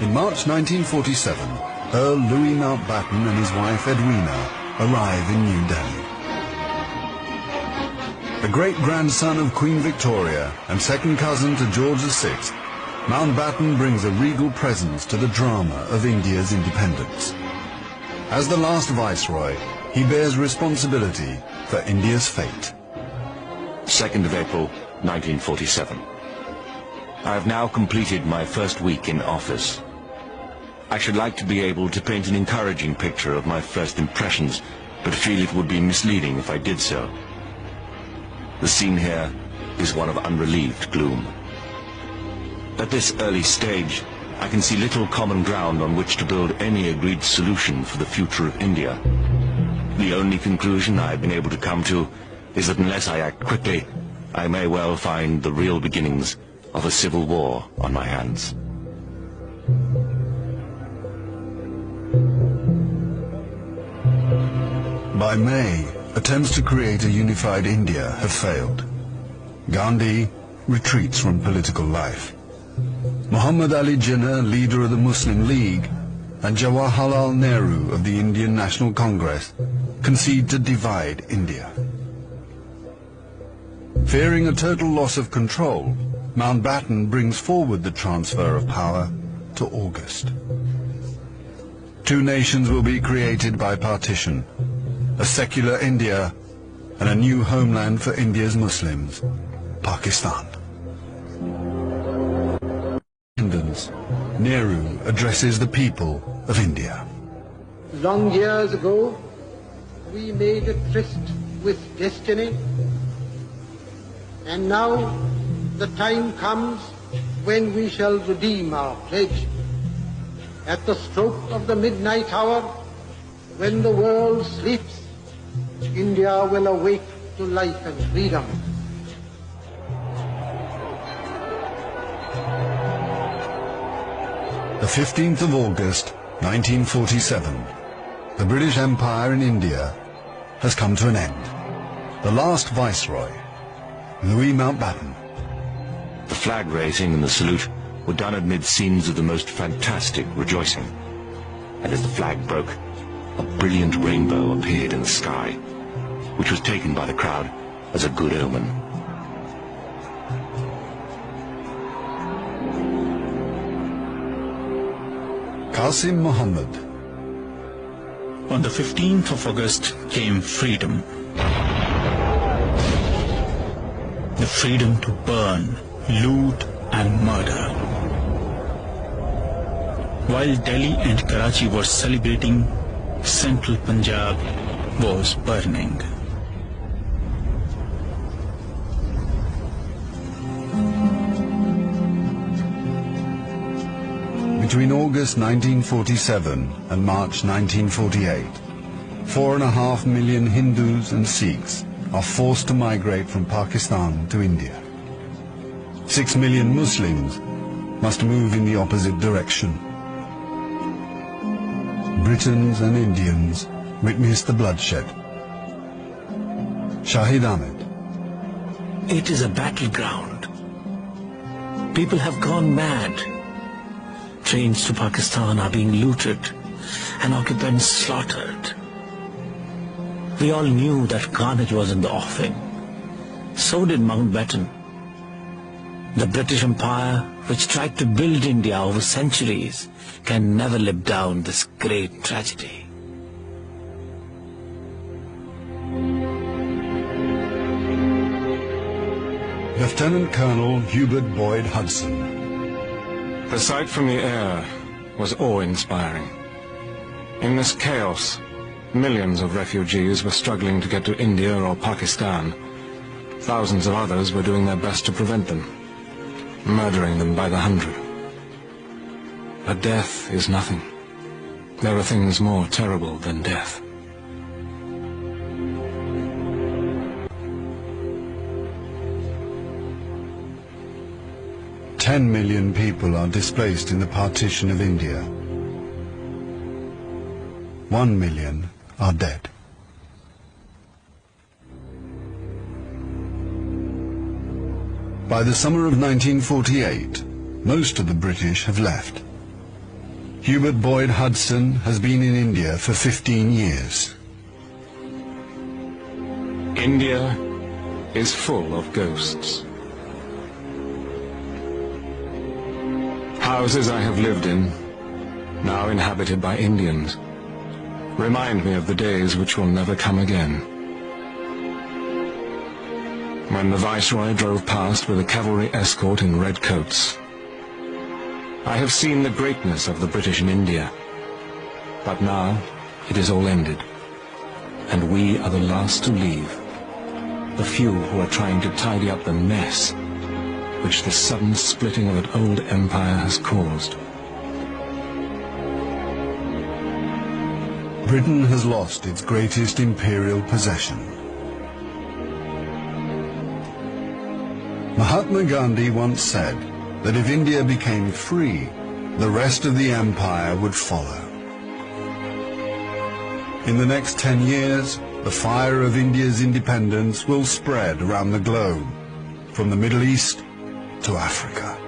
In March 1947, Earl Louis Mountbatten and his wife Edwina arrive in New Delhi. The great-grandson of Queen Victoria and second cousin to George VI, Mountbatten brings a regal presence to the drama of India's independence. As the last viceroy, he bears responsibility for India's fate. 2nd of April, 1947. I have now completed my first week in office. I should like to be able to paint an encouraging picture of my first impressions, but feel it would be misleading if I did so. The scene here is one of unrelieved gloom. At this early stage, I can see little common ground on which to build any agreed solution for the future of India. The only conclusion I have been able to come to is that unless I act quickly, I may well find the real beginnings of a civil war on my hands. By May, attempts to create a unified India have failed. Gandhi retreats from political life. Muhammad Ali Jinnah, leader of the Muslim League, and Jawaharlal Nehru of the Indian National Congress concede to divide India. Fearing a total loss of control, Mountbatten brings forward the transfer of power to August. Two nations will be created by partition, a secular India and a new homeland for India's Muslims, Pakistan. Nehru addresses the people of India. Long years ago, we made a tryst with destiny, and now the time comes when we shall redeem our pledge. At the stroke of the midnight hour, when the world sleeps, India will awake to life and freedom. The 15th of August, 1947, the British Empire in India has come to an end. The last viceroy, Louis Mountbatten. The flag raising and the salute were done amid scenes of the most fantastic rejoicing. And as the flag broke, a brilliant rainbow appeared in the sky, which was taken by the crowd as a good omen. Qasim Muhammad. On the 15th of August came freedom. The freedom to burn, loot and murder. While Delhi and Karachi were celebrating, central Punjab was burning. Between August 1947 and March 1948, 4.5 million Hindus and Sikhs are forced to migrate from Pakistan to India. 6 million Muslims must move in the opposite direction. Britons and Indians witness the bloodshed. Shahid Ahmed. It is a battleground. People have gone mad. Trains to Pakistan are being looted and occupants slaughtered. We all knew that carnage was in the offing. So did Mountbatten. The British Empire, which tried to build India over centuries, can never live down this great tragedy. Lieutenant Colonel Hubert Boyd Hudson. The sight from the air was awe-inspiring. In this chaos, millions of refugees were struggling to get to India or Pakistan. Thousands of others were doing their best to prevent them, murdering them by the hundred. But death is nothing. There are things more terrible than death. Ten million people are displaced in the partition of India. 1 million are dead. By the summer of 1948, most of the British have left. Hubert Boyd Hudson has been in India for 15 years. India is full of ghosts. Houses I have lived in, now inhabited by Indians, remind me of the days which will never come again. When the Viceroy drove past with a cavalry escort in red coats, I have seen the greatness of the British in India, but now it is all ended, and we are the last to leave, the few who are trying to tidy up the mess which the sudden splitting of an old empire has caused. Britain has lost its greatest imperial possession. Mahatma Gandhi once said that if India became free, the rest of the empire would follow. In the next 10 years, the fire of India's independence will spread around the globe, from the Middle East to Africa.